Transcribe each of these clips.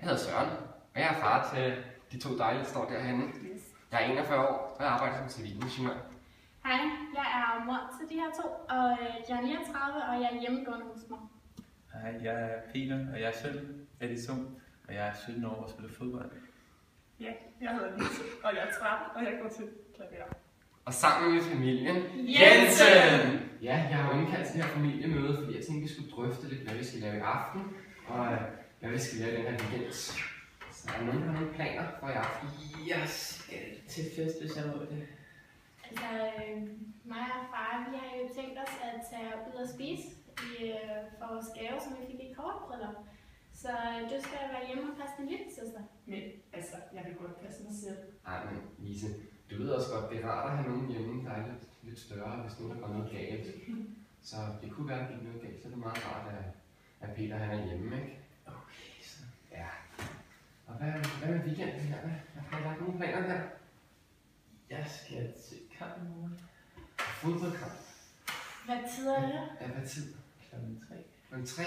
Jeg hedder Søren, og jeg er far til de to dejlige, der står derhenne. Jeg er 41 år, og jeg arbejder som civilingeniør. Hej, jeg er mor til de her to, og jeg er 39, og jeg er hjemmegående hos mig. Hej, jeg er Peter, og jeg er søn af de to, og jeg er 17 år og spiller fodbold. Ja, jeg hedder Lise, og jeg er 13, og jeg går til klaver. Og sammen med familien Jensen! Ja, jeg har indkaldt til det her familiemøde, fordi jeg tænkte, vi skulle drøfte lidt, hvad vi skal lave i aften, og hvad vi skal lave den her weekend. Så er der nogen, der har nogle planer for i aften? Jeg skal til fest, hvis jeg må det. Altså, mig og far, vi har jo tænkt os at tage ud og spise for vores gave, som vi fik i kortbryllup. Så du skal være hjemme og passe din lille søster. Men altså, jeg vil godt passe mig selv. Ej, men Lise, du ved også godt, det er rart at have nogen hjemme, der er lidt større, hvis nu der går noget galt. Så det kunne være, at det gik noget galt, så det er meget rart, at Peter han er hjemme, ikke? Okay, så. Ja. Og hvad med weekenden her? Har I lagt nogle planer her? Jeg skal til kamp i morgen. Fodboldkamp. Hvad tid er det? Ja, hvad tid? Klokken 3. Klokken 3?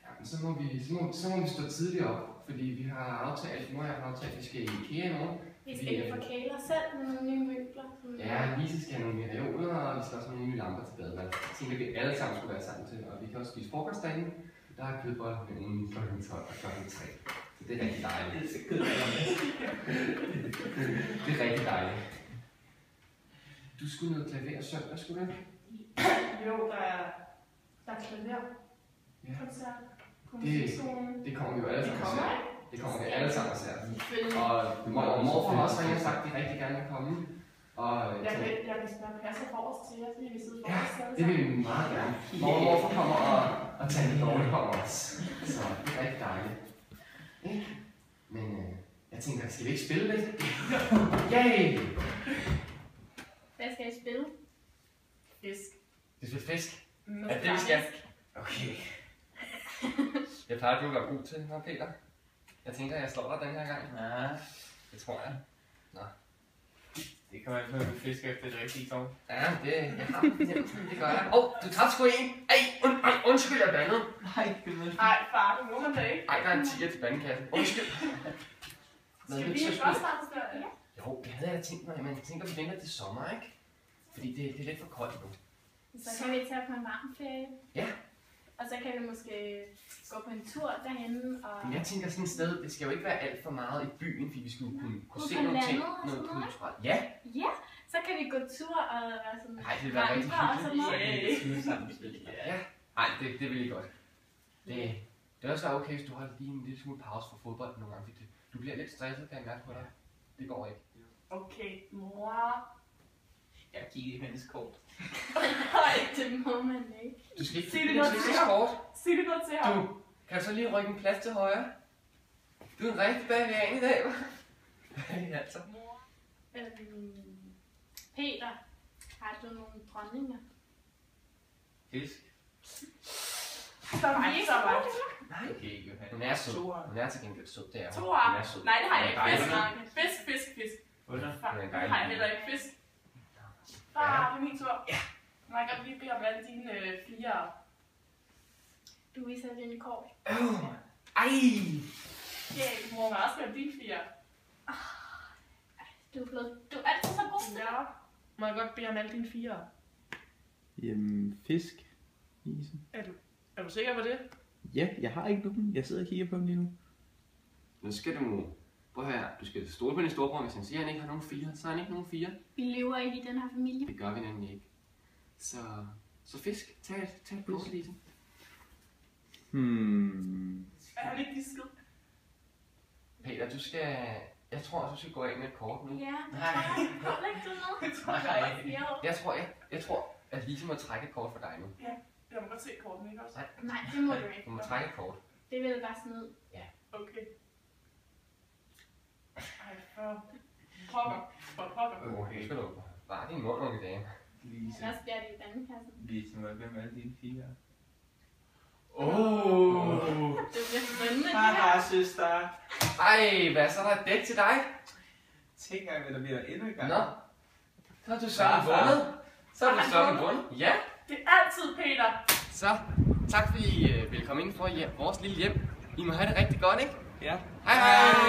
Jamen, så må vi stå tidligt op, fordi vi har aftalt, at vi skal i IKEA i morgen. Vi skal forkæle os selv med nogle nye møbler. Ja, Lise skal have nogle nye reoler, og vi skal også have nogle nye lamper til badeværelset. Jeg tænker, at vi alle sammen skulle være sammen til, og vi kan også spise frokost derinde. Der er kødboller mellem klokken 12 og klokken 3. Så det er rigtig dejligt. Det er rigtig dejligt. Du skulle noget klaver søndag, skulle du? Jo, der er klaver. Ja. Koncert. Det kommer vi jo alle sammen til. Det kommer vi alle sammen til. Selvfølgelig. Og morfar har også ringet og sagt, at de rigtig gerne vil komme. Og Jeg vil spørge passer forrest til jer, fordi vi sidder forrest alle det vil vi meget gerne. Morfar kommer og tager det dårligt kommer også. Så det er rigtig dejligt. Ikke? Men jeg tænker, skal vi ikke spille lidt? Yay! Hvad skal I spille? Fisk. Vi spiller fisk. Er det, vi skal? Okay. Jeg plejer, at du er god til det, Peter. Jeg tænker, jeg slår dig den her gang. Ja, Det tror jeg. Nå. det kommer an på, at vi fisker efter det rigtige kort. Ja, det gør jeg. Du tabte sgu en. Undskyld, jeg bandede. Nej, far, du må det ikke. Ej, der er en 10'er til bandekassen. Undskyld. Skal vi ikke også starte til det? Jo, det havde jeg tænkt mig, men jeg tænker, vi venter til sommer, ikke? Fordi det er lidt for koldt nu. Så kan vi tage på en varm ferie. Ja. Og så kan vi måske gå på en tur derhenne. Og Men jeg tænker sådan et sted, det skal jo ikke være alt for meget i byen, fordi vi skulle kunne Ude se på nogle ting. landet og sådan noget, kulturelt. Ja. ja, så kan vi gå tur og være sådan Ej, det vil være rigtig vandre og sådan hyggeligt. noget. Ja. Ej, det vil I godt. Det er også okay, hvis du har lige en lille smule pause for fodbold nogle gange, fordi du bliver lidt stresset, kan jeg mærke på dig. Det går ikke. Okay, mor. Jeg kiggede i hendes kort. Nej, det må man ikke. Du skal ikke Sig det noget til ham. sport. Sig det noget til ham. Du, kan du så lige rykke en plads til højre? Du er en rigtig bavian i dag, hva'? Altså. Peter, har du nogle dronninger? Fisk. Så er vi ikke så meget. Nej. Okay, Johan. Hun er sød. Hun er til gengæld sød, det er hun. Toer. Hun er sød. Nej, det har jeg ikke. Dejlig. Fisk. Under. Far, Det er en det dejlig har jeg bil. heller ikke. Fisk. Far, det er min tur. Ja. Må jeg godt lige bede om alle dine fire. Du viser dine kort. Ej! Ja, mor må også være dine fire. Du er altid så god til det. Ja. Må jeg godt bede om alle dine fire? Jamen, fisk. Isen. Er du sikker på det? Ja, jeg har ikke nogen. Jeg sidder og kigger på dem lige nu. Nu skal du... Prøv her. Du skal stole på din storebror, hvis han siger, at han ikke har nogen fire. Så har han ikke nogen fire. Vi lever ikke i den her familie. Det gør vi nemlig ikke. Så fisk. Tag et kort, Lise. Er han ikke disket? Peter, du skal... Jeg tror også, du skal gå af med et kort nu. Ja, Nej. kom ikke du med. Nej. Jeg tror, at Lise må trække et kort for dig nu. Jeg må godt se korten, ikke også? Nej, det må du ikke. Du må trække et kort. Det vil bare snyd. Okay. Ej, for pokker. Okay, skal du bare din mund, unge dame. Lise. Ellers bliver det i vandkassen. Lise, må jeg hvem alle dine fire? Åh! Det bliver spændende. Haha, søster. Ej, hvad så er der et dæk til dig? Tænk engang, hvad der bliver endnu en gang. Nå, så har du sådan vundet. Så har du sådan vundet. Ja. Det er altid Peter. Så, tak fordi I ville komme ind for vores lille hjem. I må have det rigtig godt, ikke? Ja. Hej hej!